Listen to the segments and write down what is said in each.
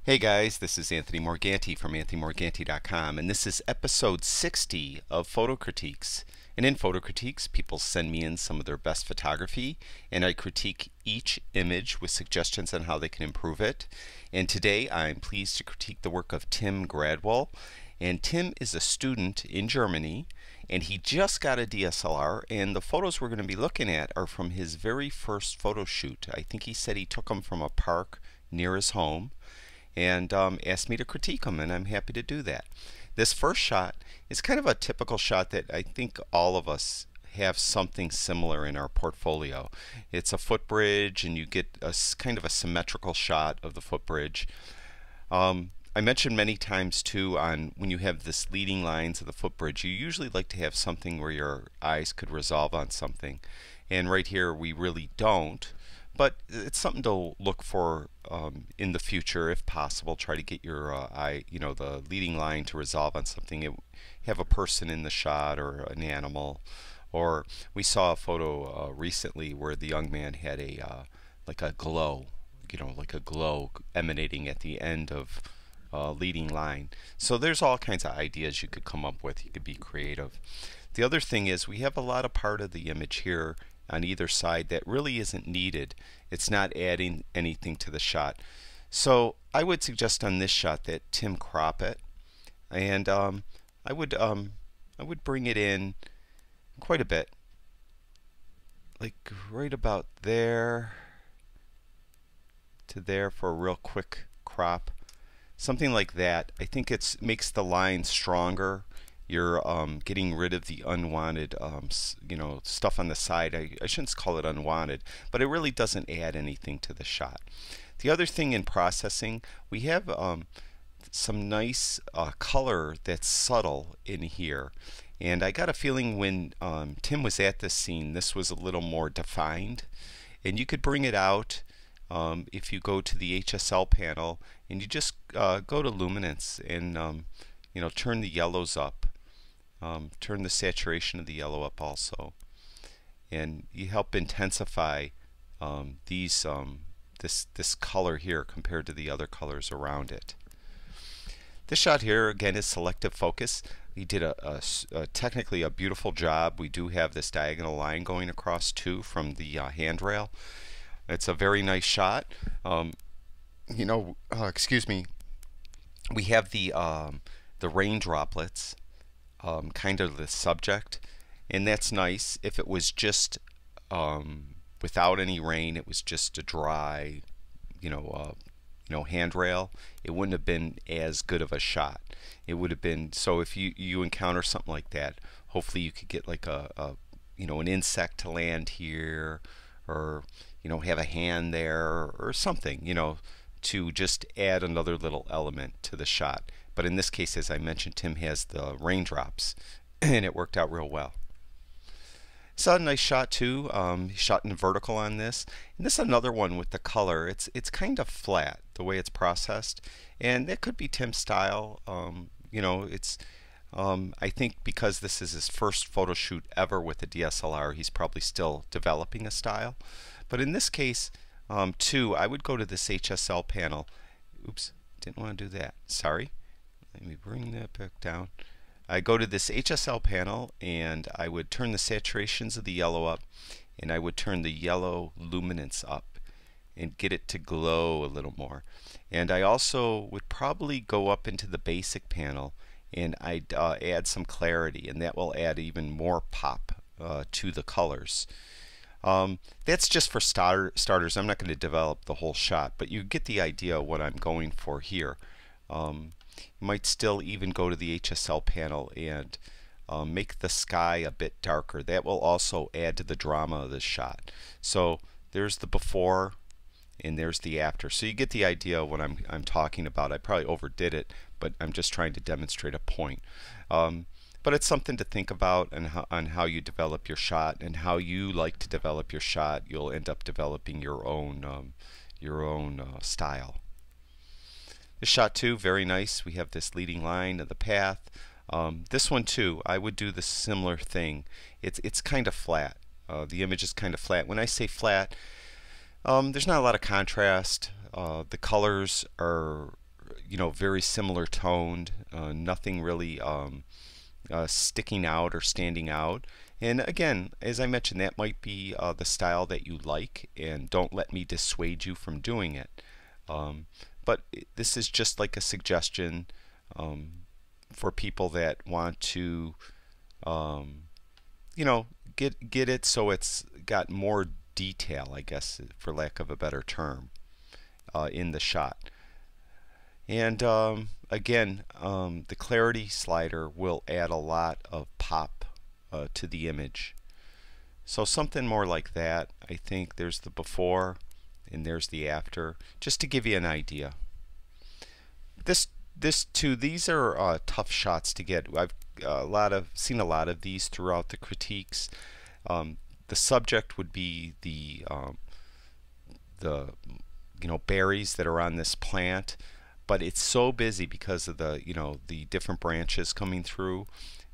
Hey guys, this is Anthony Morganti from anthonymorganti.com, and this is episode 60 of Photo Critiques. And in Photo Critiques, people send me in some of their best photography, and I critique each image with suggestions on how they can improve it. And today I'm pleased to critique the work of Tim Gradwohl. And Tim is a student in Germany, and he just got a DSLR, and the photos we're going to be looking at are from his very first photo shoot. I think he said he took them from a park near his home, and asked me to critique them, and I'm happy to do that. This first shot is kind of a typical shot that I think all of us have something similar in our portfolio. It's a footbridge, and you get a kind of a symmetrical shot of the footbridge. I mentioned many times too, on when you have this leading lines of the footbridge, you usually like to have something where your eyes could resolve on something, and right here we really don't. But it's something to look for in the future, if possible. Try to get your the leading line to resolve on something. Have a person in the shot or an animal. Or we saw a photo recently where the young man had a like a glow, like a glow emanating at the end of leading line. So there's all kinds of ideas you could come up with. You could be creative. The other thing is we have a lot of part of the image here on either side that really isn't needed. It's not adding anything to the shot. So I would suggest on this shot that Tim crop it, and I would bring it in quite a bit, like right about there to there for a real quick crop, something like that. I think it makes the line stronger. You're getting rid of the unwanted stuff on the side. I shouldn't call it unwanted, but it really doesn't add anything to the shot. The other thing in processing, we have some nice color that's subtle in here, and I got a feeling when Tim was at this scene, this was a little more defined, and you could bring it out if you go to the HSL panel and you just go to luminance and turn the yellows up. Turn the saturation of the yellow up also, and you help intensify this color here compared to the other colors around it. This shot here again is selective focus. We did technically a beautiful job. We do have this diagonal line going across too from the handrail. It's a very nice shot. Excuse me. We have the rain droplets. Kind of the subject, and that's nice. If it was just without any rain, it was just a dry handrail, it wouldn't have been as good of a shot. It would have been, so if you encounter something like that, hopefully you could get like an insect to land here, or have a hand there or something, to just add another little element to the shot. But in this case, as I mentioned, Tim has the raindrops, and it worked out real well. Saw a nice shot too. He shot in vertical on this, and this is another one with the color. It's kind of flat the way it's processed, and that could be Tim's style. I think because this is his first photo shoot ever with a DSLR, he's probably still developing a style. But in this case, too, I would go to this HSL panel. Oops, didn't want to do that. Sorry. Let me bring that back down. I go to this HSL panel, and I would turn the saturations of the yellow up, and I would turn the yellow luminance up and get it to glow a little more. And I also would probably go up into the basic panel, and I'd add some clarity, and that will add even more pop to the colors. That's just for starters. I'm not going to develop the whole shot, but you get the idea of what I'm going for here. You might still even go to the HSL panel and make the sky a bit darker. That will also add to the drama of this shot. So there's the before and there's the after. So you get the idea of what I'm talking about. I probably overdid it, but I'm just trying to demonstrate a point. But it's something to think about on how you develop your shot and how you like to develop your shot. You'll end up developing your own style. This shot too, very nice. We have this leading line of the path. This one too, I would do the similar thing. It's kind of flat. The image is kind of flat. When I say flat, there's not a lot of contrast. The colors are very similar toned, nothing really sticking out or standing out. And again, as I mentioned, that might be the style that you like, and don't let me dissuade you from doing it. But this is just like a suggestion for people that want to, get it so it's got more detail, I guess, for lack of a better term, in the shot. And again, the clarity slider will add a lot of pop to the image. So something more like that. I think there's the before and there's the after, just to give you an idea. These are tough shots to get. I've seen a lot of these throughout the critiques. The subject would be the berries that are on this plant, but it's so busy because of the different branches coming through.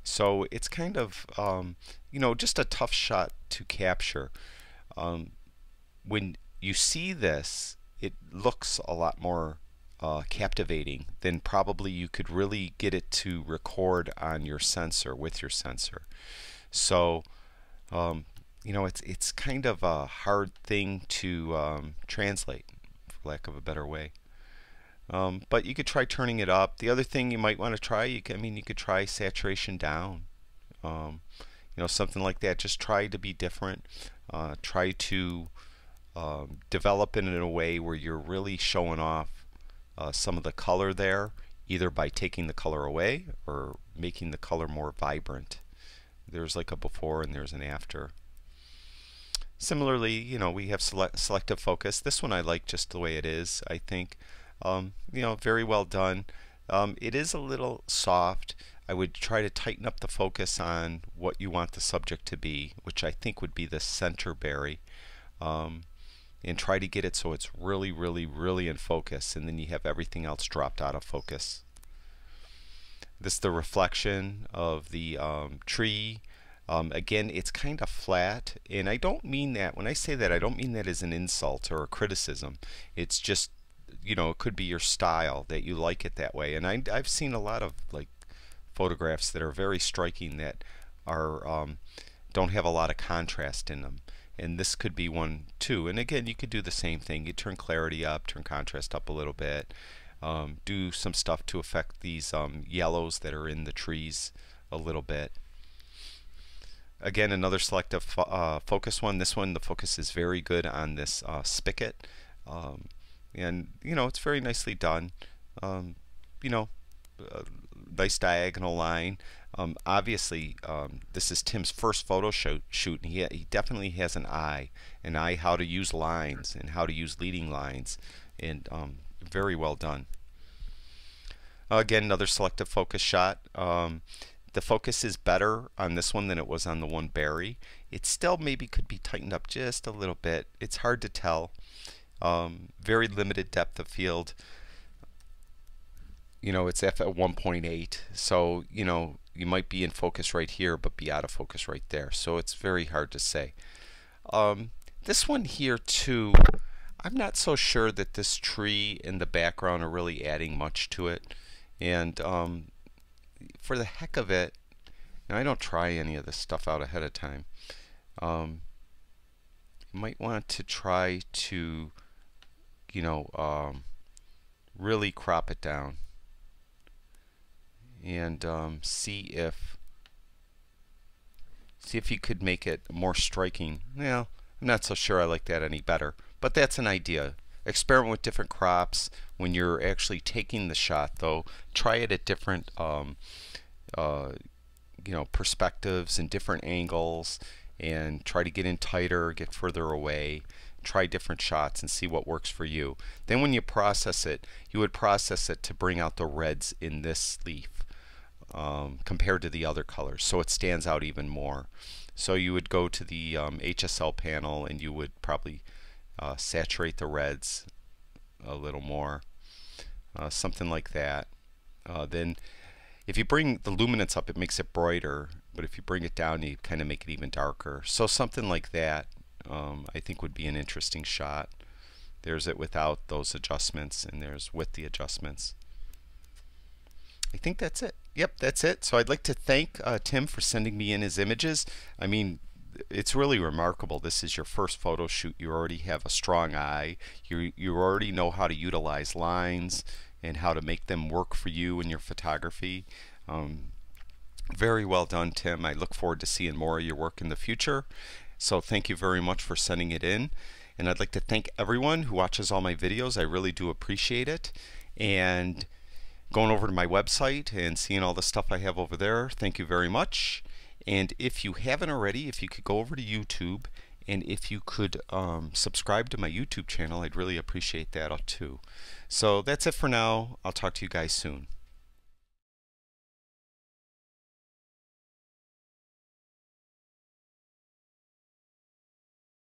So it's kind of just a tough shot to capture. When you see this, it looks a lot more captivating than probably you could really get it to record on your sensor with your sensor. So it's kind of a hard thing to translate, for lack of a better way. But you could try turning it up. The other thing you might want to try, you could try saturation down. Something like that. Just try to be different. Try to develop it in a way where you're really showing off some of the color there, either by taking the color away or making the color more vibrant. There's like a before and there's an after. Similarly, we have selective focus. This one I like just the way it is, I think. Very well done. It is a little soft. I would try to tighten up the focus on what you want the subject to be, which I think would be the center berry, and try to get it so it's really, really, really in focus, and then you have everything else dropped out of focus. This is the reflection of the tree. Again, it's kind of flat, and I don't mean that, when I say that, I don't mean that as an insult or a criticism. It's just, it could be your style that you like it that way. And I've seen a lot of photographs that are very striking that are don't have a lot of contrast in them, and this could be one too. And again, you could do the same thing. You turn clarity up, turn contrast up a little bit, do some stuff to affect these yellows that are in the trees a little bit. Again, another selective focus one. This one, the focus is very good on this spigot. And it's very nicely done. Nice diagonal line. Obviously, this is Tim's first photo shoot, and he definitely has an eye how to use lines and how to use leading lines, and very well done. Again, another selective focus shot. The focus is better on this one than it was on the one berry. It still maybe could be tightened up just a little bit. It's hard to tell. Very limited depth of field. It's f at 1.8, so you might be in focus right here but be out of focus right there, so it's very hard to say. This one here too, I'm not so sure that this tree in the background are really adding much to it, and for the heck of it, and I don't try any of this stuff out ahead of time, you might want to try to really crop it down and see if you could make it more striking. Well, I'm not so sure I like that any better, but that's an idea. Experiment with different crops when you're actually taking the shot, though. Try it at different perspectives and different angles, and try to get in tighter, get further away. Try different shots and see what works for you. Then when you process it, you would process it to bring out the reds in this leaf compared to the other colors, so it stands out even more. So you would go to the HSL panel and you would probably saturate the reds a little more, something like that. Then if you bring the luminance up, it makes it brighter, but if you bring it down, you kind of make it even darker. So something like that I think would be an interesting shot. There's it without those adjustments, and there's with the adjustments. I think that's it. Yep, that's it. So I'd like to thank Tim for sending me in his images. I mean, it's really remarkable. This is your first photo shoot. You already have a strong eye. You already know how to utilize lines and how to make them work for you in your photography. Very well done, Tim. I look forward to seeing more of your work in the future. So thank you very much for sending it in. And I'd like to thank everyone who watches all my videos. I really do appreciate it. And going over to my website and seeing all the stuff I have over there, thank you very much. And if you haven't already, if you could go over to YouTube and if you could subscribe to my YouTube channel, I'd really appreciate that too. So that's it for now. I'll talk to you guys soon.